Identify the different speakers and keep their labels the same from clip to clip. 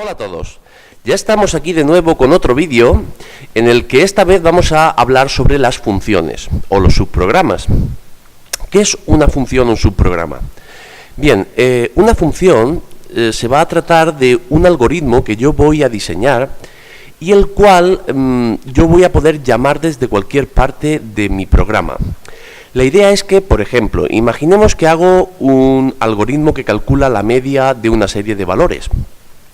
Speaker 1: Hola a todos, ya estamos aquí de nuevo con otro vídeo en el que esta vez vamos a hablar sobre las funciones o los subprogramas. ¿Qué es una función o un subprograma? Bien, una función se va a tratar de un algoritmo que yo voy a diseñar y el cual yo voy a poder llamar desde cualquier parte de mi programa. La idea es que, por ejemplo, imaginemos que hago un algoritmo que calcula la media de una serie de valores.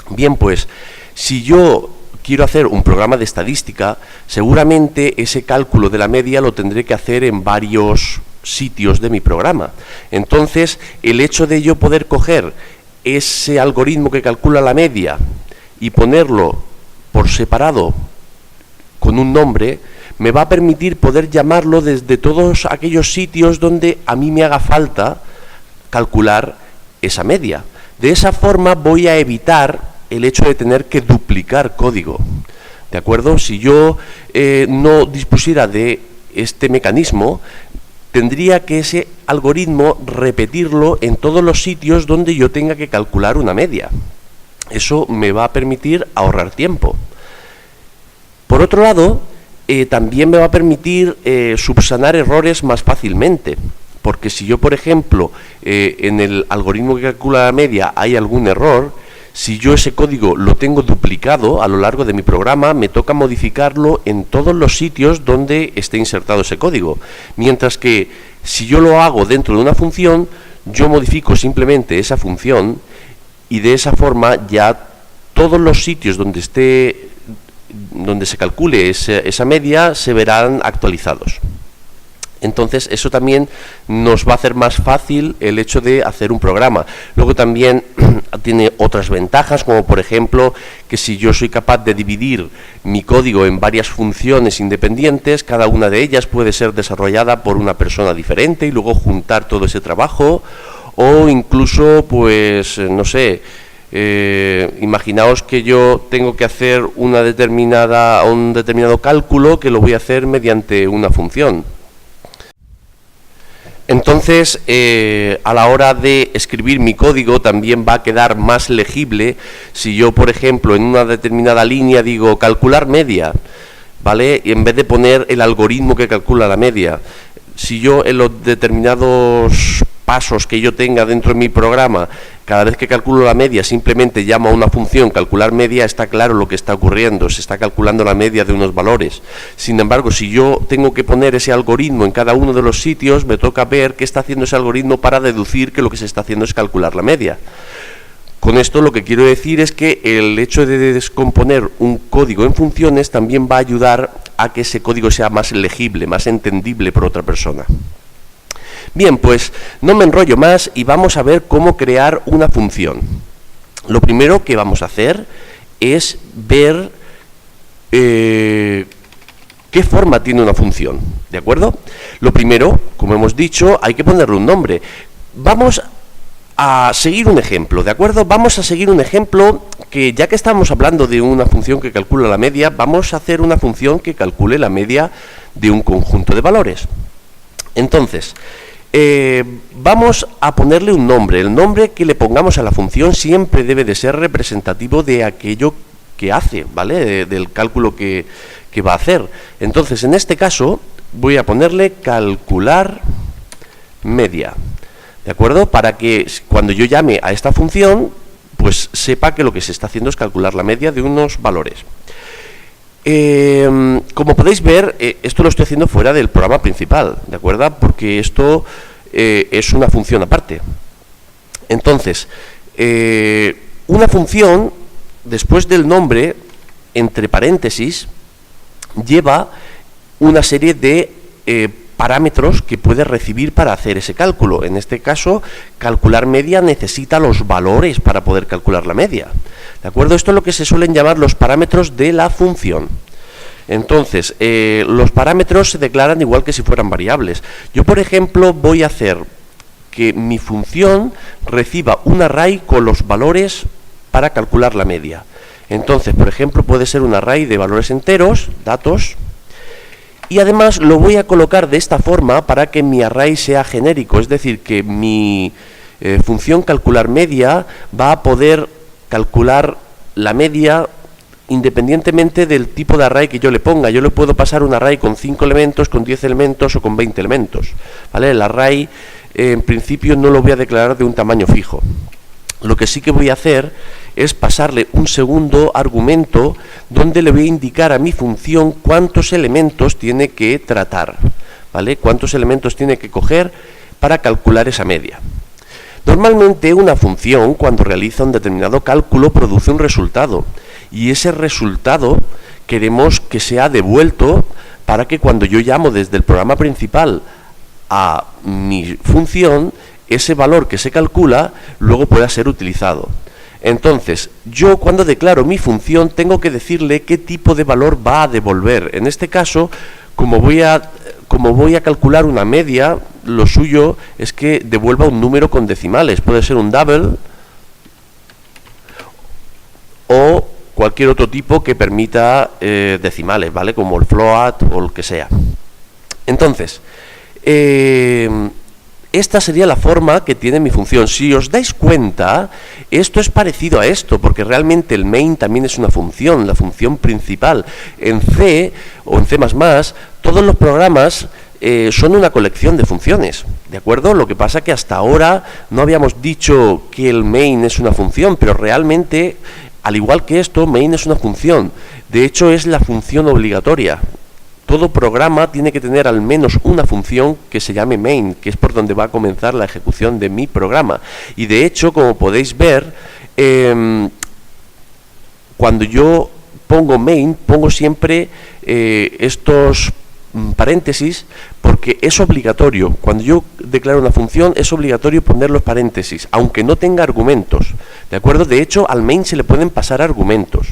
Speaker 1: Bien, pues, si yo quiero hacer un programa de estadística, seguramente ese cálculo de la media lo tendré que hacer en varios sitios de mi programa. Entonces, el hecho de yo poder coger ese algoritmo que calcula la media y ponerlo por separado con un nombre, me va a permitir poder llamarlo desde todos aquellos sitios donde a mí me haga falta calcular esa media. De esa forma voy a evitar el hecho de tener que duplicar código, ¿de acuerdo? Si yo no dispusiera de este mecanismo, tendría que ese algoritmo repetirlo en todos los sitios donde yo tenga que calcular una media. Eso me va a permitir ahorrar tiempo. Por otro lado, también me va a permitir subsanar errores más fácilmente, porque si yo, por ejemplo, en el algoritmo que calcula la media hay algún error, si yo ese código lo tengo duplicado a lo largo de mi programa, me toca modificarlo en todos los sitios donde esté insertado ese código. Mientras que si yo lo hago dentro de una función, yo modifico simplemente esa función y de esa forma ya todos los sitios donde se calcule esa media se verán actualizados. Entonces, eso también nos va a hacer más fácil el hecho de hacer un programa. Luego también tiene otras ventajas, como por ejemplo, que si yo soy capaz de dividir mi código en varias funciones independientes, cada una de ellas puede ser desarrollada por una persona diferente y luego juntar todo ese trabajo, o incluso, pues, no sé, imaginaos que yo tengo que hacer un determinado cálculo que lo voy a hacer mediante una función. Entonces, a la hora de escribir mi código también va a quedar más legible si yo, por ejemplo, en una determinada línea digo calcular media, ¿vale? Y en vez de poner el algoritmo que calcula la media, si yo en los determinados pasos que yo tenga dentro de mi programa, cada vez que calculo la media simplemente llamo a una función calcular media, está claro lo que está ocurriendo, se está calculando la media de unos valores. Sin embargo, si yo tengo que poner ese algoritmo en cada uno de los sitios, me toca ver qué está haciendo ese algoritmo para deducir que lo que se está haciendo es calcular la media. Con esto lo que quiero decir es que el hecho de descomponer un código en funciones también va a ayudar a que ese código sea más legible, más entendible por otra persona. Bien, pues no me enrollo más y vamos a ver cómo crear una función. Lo primero que vamos a hacer es ver qué forma tiene una función, ¿de acuerdo? Lo primero, como hemos dicho, hay que ponerle un nombre. Vamos a seguir un ejemplo, ¿de acuerdo? Vamos a seguir un ejemplo que, ya que estamos hablando de una función que calcula la media, vamos a hacer una función que calcule la media de un conjunto de valores. Entonces, vamos a ponerle un nombre. El nombre que le pongamos a la función siempre debe de ser representativo de aquello que hace, ¿vale? Del cálculo que va a hacer. Entonces, en este caso, voy a ponerle calcular media, ¿de acuerdo? Para que cuando yo llame a esta función, pues sepa que lo que se está haciendo es calcular la media de unos valores. Como podéis ver, esto lo estoy haciendo fuera del programa principal, ¿de acuerdo? Porque esto es una función aparte. Entonces, una función, después del nombre, entre paréntesis, lleva una serie de parámetros que puede recibir para hacer ese cálculo. En este caso, calcular media necesita los valores para poder calcular la media, ¿de acuerdo? Esto es lo que se suelen llamar los parámetros de la función. Entonces, los parámetros se declaran igual que si fueran variables. Yo, por ejemplo, voy a hacer que mi función reciba un array con los valores para calcular la media. Entonces, por ejemplo, puede ser un array de valores enteros, datos, y además lo voy a colocar de esta forma para que mi array sea genérico, es decir, que mi función calcular media va a poder calcular la media independientemente del tipo de array que yo le ponga. Yo le puedo pasar un array con 5 elementos, con 10 elementos o con 20 elementos, ¿vale? El array en principio no lo voy a declarar de un tamaño fijo. Lo que sí que voy a hacer es pasarle un segundo argumento donde le voy a indicar a mi función cuántos elementos tiene que tratar, ¿vale? Cuántos elementos tiene que coger para calcular esa media. Normalmente una función, cuando realiza un determinado cálculo, produce un resultado, y ese resultado queremos que sea devuelto para que cuando yo llamo desde el programa principal a mi función, ese valor que se calcula luego pueda ser utilizado. Entonces, yo cuando declaro mi función tengo que decirle qué tipo de valor va a devolver. En este caso, como voy a calcular una media, lo suyo es que devuelva un número con decimales. Puede ser un double o cualquier otro tipo que permita decimales, ¿vale? Como el float o el que sea. Entonces, esta sería la forma que tiene mi función. Si os dais cuenta, esto es parecido a esto, porque realmente el main también es una función, la función principal. En C o en C++, todos los programas son una colección de funciones, ¿de acuerdo? Lo que pasa que hasta ahora no habíamos dicho que el main es una función, pero realmente, al igual que esto, main es una función. De hecho, es la función obligatoria. Todo programa tiene que tener al menos una función que se llame main, que es por donde va a comenzar la ejecución de mi programa. Y de hecho, como podéis ver, cuando yo pongo main, pongo siempre estos paréntesis, porque es obligatorio. Cuando yo declaro una función, es obligatorio poner los paréntesis, aunque no tenga argumentos, ¿de acuerdo? De hecho, al main se le pueden pasar argumentos,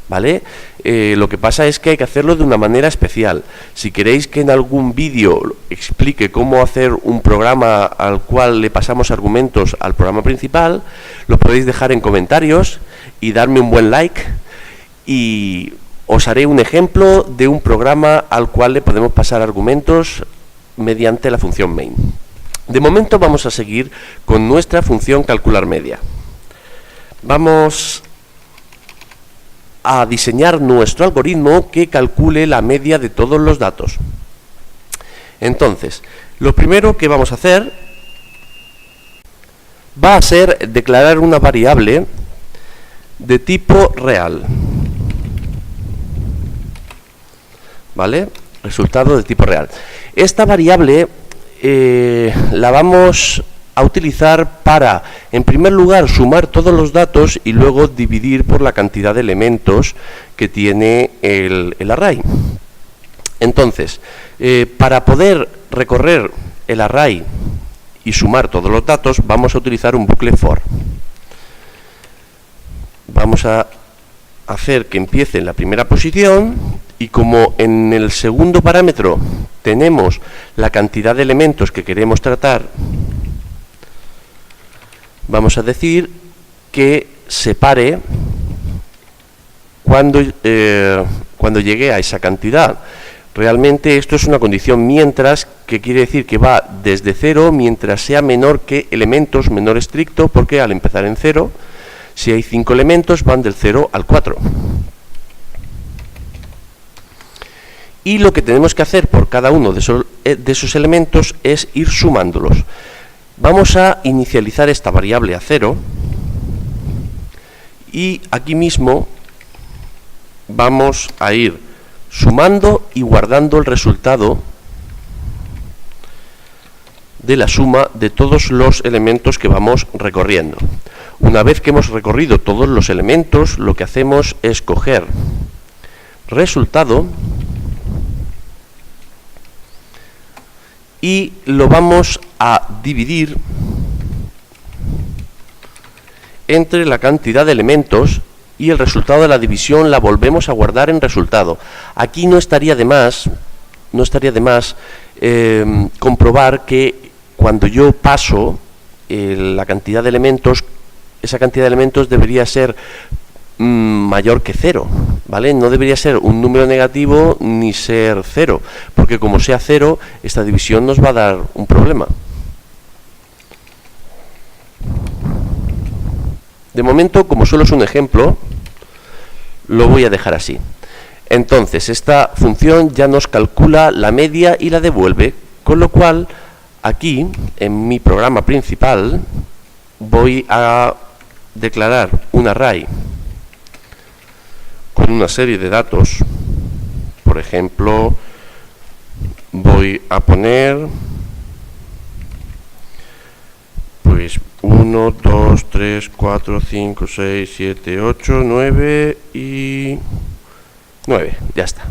Speaker 1: ¿vale? Lo que pasa es que hay que hacerlo de una manera especial. Si queréis que en algún vídeo explique cómo hacer un programa al cual le pasamos argumentos al programa principal, lo podéis dejar en comentarios y darme un buen like, y os haré un ejemplo de un programa al cual le podemos pasar argumentos mediante la función main. De momento vamos a seguir con nuestra función calcular media. Vamos a diseñar nuestro algoritmo que calcule la media de todos los datos. Entonces, lo primero que vamos a hacer va a ser declarar una variable de tipo real, ¿vale? Resultado de tipo real. Esta variable la vamos a utilizar para, en primer lugar, sumar todos los datos y luego dividir por la cantidad de elementos que tiene el array. Entonces, para poder recorrer el array y sumar todos los datos, vamos a utilizar un bucle for. Vamos a hacer que empiece en la primera posición, y como en el segundo parámetro tenemos la cantidad de elementos que queremos tratar, vamos a decir que separe cuando llegue a esa cantidad. Realmente esto es una condición mientras, que quiere decir que va desde 0 mientras sea menor que elementos, menor estricto, porque al empezar en 0, si hay 5 elementos, van del 0 al 4. Y lo que tenemos que hacer por cada uno de esos elementos es ir sumándolos. Vamos a inicializar esta variable a 0 y aquí mismo vamos a ir sumando y guardando el resultado de la suma de todos los elementos que vamos recorriendo. Una vez que hemos recorrido todos los elementos, lo que hacemos es coger resultado y lo vamos a dividir entre la cantidad de elementos, y el resultado de la división la volvemos a guardar en resultado. Aquí no estaría de más comprobar que cuando yo paso la cantidad de elementos, esa cantidad de elementos debería ser mayor que 0, ¿vale? No debería ser un número negativo ni ser 0, porque como sea 0, esta división nos va a dar un problema. De momento, como solo es un ejemplo, lo voy a dejar así. Entonces, esta función ya nos calcula la media y la devuelve, con lo cual, aquí, en mi programa principal, voy a declarar un array con una serie de datos. Por ejemplo, voy a poner pues 1, 2, 3, 4, 5, 6, 7, 8, 9 y 9, ya está.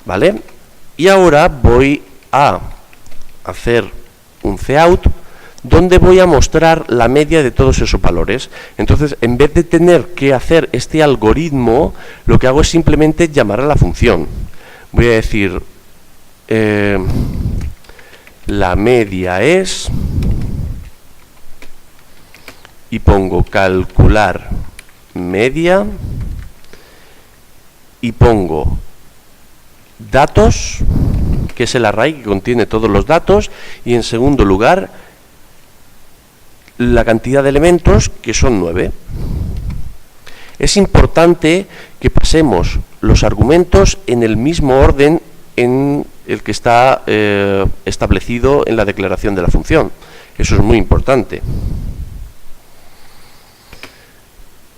Speaker 1: ¿Vale? Y ahora voy a hacer un cout donde voy a mostrar la media de todos esos valores. Entonces, en vez de tener que hacer este algoritmo, lo que hago es simplemente llamar a la función. Voy a decir, la media es, y pongo calcular media, y pongo datos, que es el array que contiene todos los datos, y en segundo lugar, la cantidad de elementos, que son 9. Es importante que pasemos los argumentos en el mismo orden en el que está establecido en la declaración de la función. Eso es muy importante.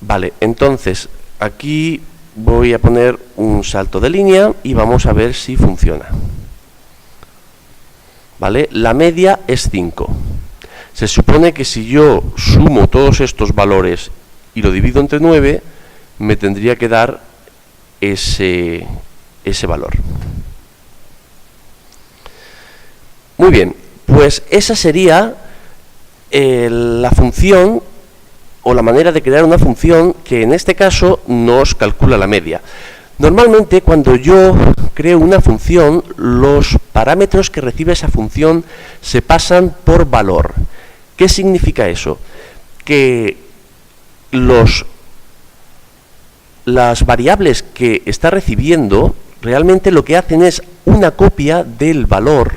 Speaker 1: Vale, entonces, aquí voy a poner un salto de línea y vamos a ver si funciona. ¿Vale? La media es 5. Se supone que si yo sumo todos estos valores y lo divido entre 9, me tendría que dar ese valor. Muy bien, pues esa sería la función o la manera de crear una función que en este caso nos calcula la media. Normalmente cuando yo creo una función, los parámetros que recibe esa función se pasan por valor. ¿Qué significa eso? Que las variables que está recibiendo realmente lo que hacen es una copia del valor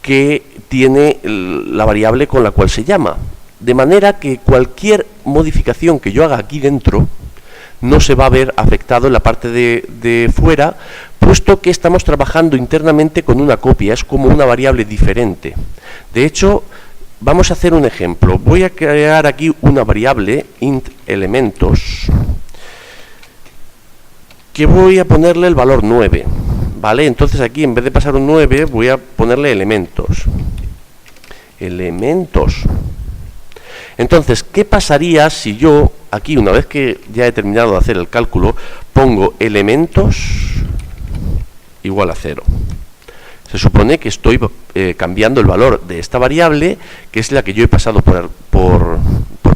Speaker 1: que tiene la variable con la cual se llama. De manera que cualquier modificación que yo haga aquí dentro no se va a ver afectado en la parte de fuera, puesto que estamos trabajando internamente con una copia, es como una variable diferente. De hecho, vamos a hacer un ejemplo. Voy a crear aquí una variable, int elementos, que voy a ponerle el valor 9. ¿Vale? Entonces aquí, en vez de pasar un 9, voy a ponerle elementos. Elementos. Entonces, ¿qué pasaría si yo, aquí, una vez que ya he terminado de hacer el cálculo, pongo elementos igual a 0? Se supone que estoy cambiando el valor de esta variable, que es la que yo he pasado por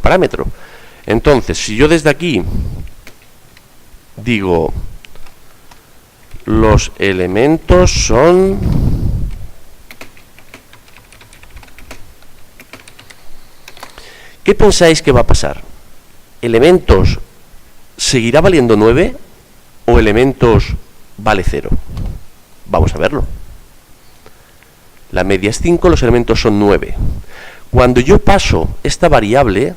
Speaker 1: parámetro. Entonces, si yo desde aquí digo, los elementos son... ¿Qué pensáis que va a pasar? ¿Elementos seguirá valiendo 9 o elementos vale 0? Vamos a verlo. La media es 5, los elementos son 9. Cuando yo paso esta variable,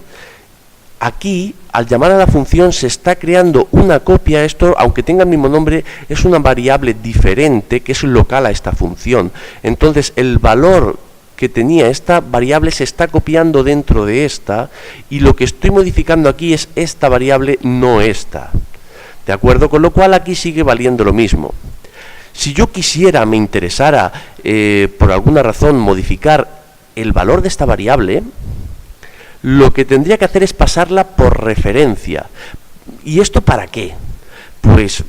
Speaker 1: aquí, al llamar a la función, se está creando una copia. Esto, aunque tenga el mismo nombre, es una variable diferente que es local a esta función. Entonces, el valor que tenía esta variable se está copiando dentro de esta, y lo que estoy modificando aquí es esta variable, no esta. ¿De acuerdo? Con lo cual aquí sigue valiendo lo mismo. Si yo quisiera, me interesara, por alguna razón, modificar el valor de esta variable, lo que tendría que hacer es pasarla por referencia. ¿Y esto para qué? Pues,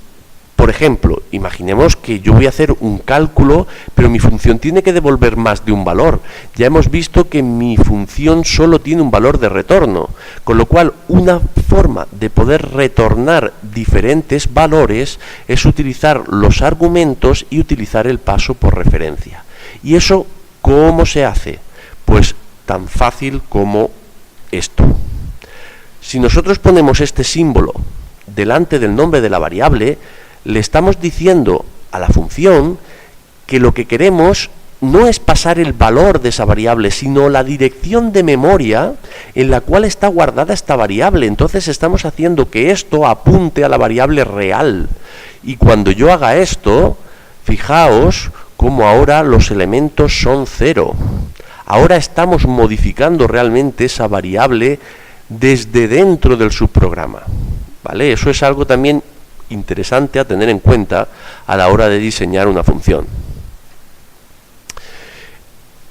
Speaker 1: por ejemplo, imaginemos que yo voy a hacer un cálculo, pero mi función tiene que devolver más de un valor. Ya hemos visto que mi función solo tiene un valor de retorno, con lo cual una forma de poder retornar diferentes valores es utilizar los argumentos y utilizar el paso por referencia. ¿Y eso cómo se hace? Pues tan fácil como esto. Si nosotros ponemos este símbolo delante del nombre de la variable, le estamos diciendo a la función que lo que queremos no es pasar el valor de esa variable, sino la dirección de memoria en la cual está guardada esta variable. Entonces estamos haciendo que esto apunte a la variable real. Y cuando yo haga esto, fijaos cómo ahora los elementos son 0. Ahora estamos modificando realmente esa variable desde dentro del subprograma, ¿vale? Eso es algo también interesante a tener en cuenta a la hora de diseñar una función.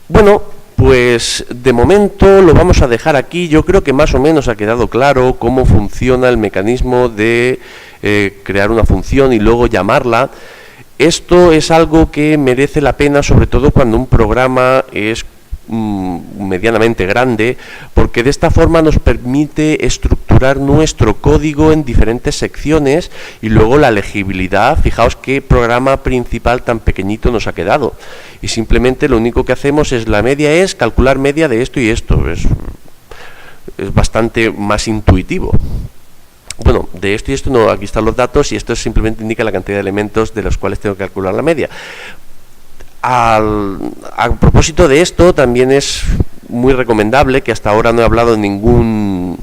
Speaker 1: Bueno, pues de momento lo vamos a dejar aquí. Yo creo que más o menos ha quedado claro cómo funciona el mecanismo de crear una función y luego llamarla. Esto es algo que merece la pena, sobre todo cuando un programa es medianamente grande, porque de esta forma nos permite estructurar nuestro código en diferentes secciones y luego la legibilidad. Fijaos qué programa principal tan pequeñito nos ha quedado, y simplemente lo único que hacemos es, la media es calcular media de esto y esto. Es bastante más intuitivo. Bueno, de esto y esto no, aquí están los datos y esto simplemente indica la cantidad de elementos de los cuales tengo que calcular la media. A propósito de esto, también es muy recomendable, que hasta ahora no he hablado en ningún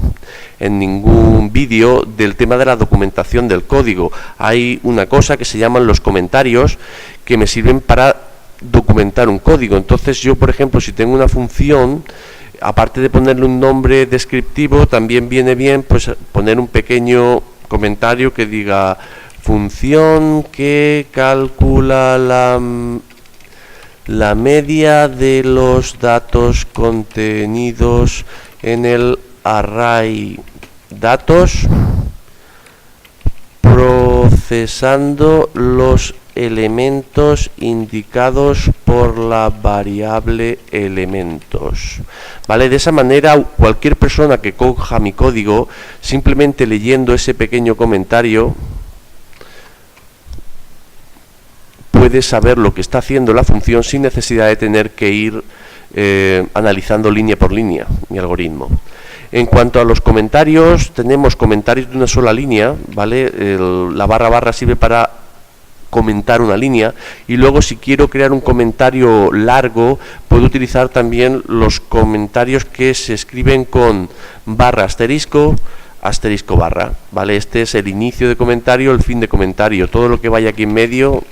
Speaker 1: vídeo, del tema de la documentación del código. Hay una cosa que se llaman los comentarios, que me sirven para documentar un código. Entonces yo, por ejemplo, si tengo una función, aparte de ponerle un nombre descriptivo, también viene bien pues poner un pequeño comentario que diga: función que calcula la media de los datos contenidos en el array datos, procesando los elementos indicados por la variable elementos. ¿Vale? De esa manera, cualquier persona que coja mi código, simplemente leyendo ese pequeño comentario, puede saber lo que está haciendo la función sin necesidad de tener que ir analizando línea por línea mi algoritmo. En cuanto a los comentarios, tenemos comentarios de una sola línea, ¿vale? La barra sirve para comentar una línea, y luego si quiero crear un comentario largo, puedo utilizar también los comentarios que se escriben con barra asterisco, asterisco barra, ¿vale? Este es el inicio de comentario, el fin de comentario. Todo lo que vaya aquí en medio,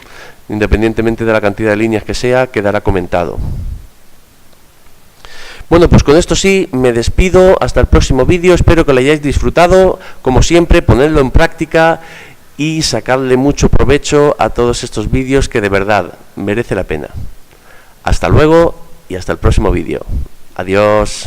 Speaker 1: independientemente de la cantidad de líneas que sea, quedará comentado. Bueno, pues con esto sí, me despido. Hasta el próximo vídeo. Espero que lo hayáis disfrutado. Como siempre, ponedlo en práctica y sacarle mucho provecho a todos estos vídeos, que de verdad merece la pena. Hasta luego y hasta el próximo vídeo. Adiós.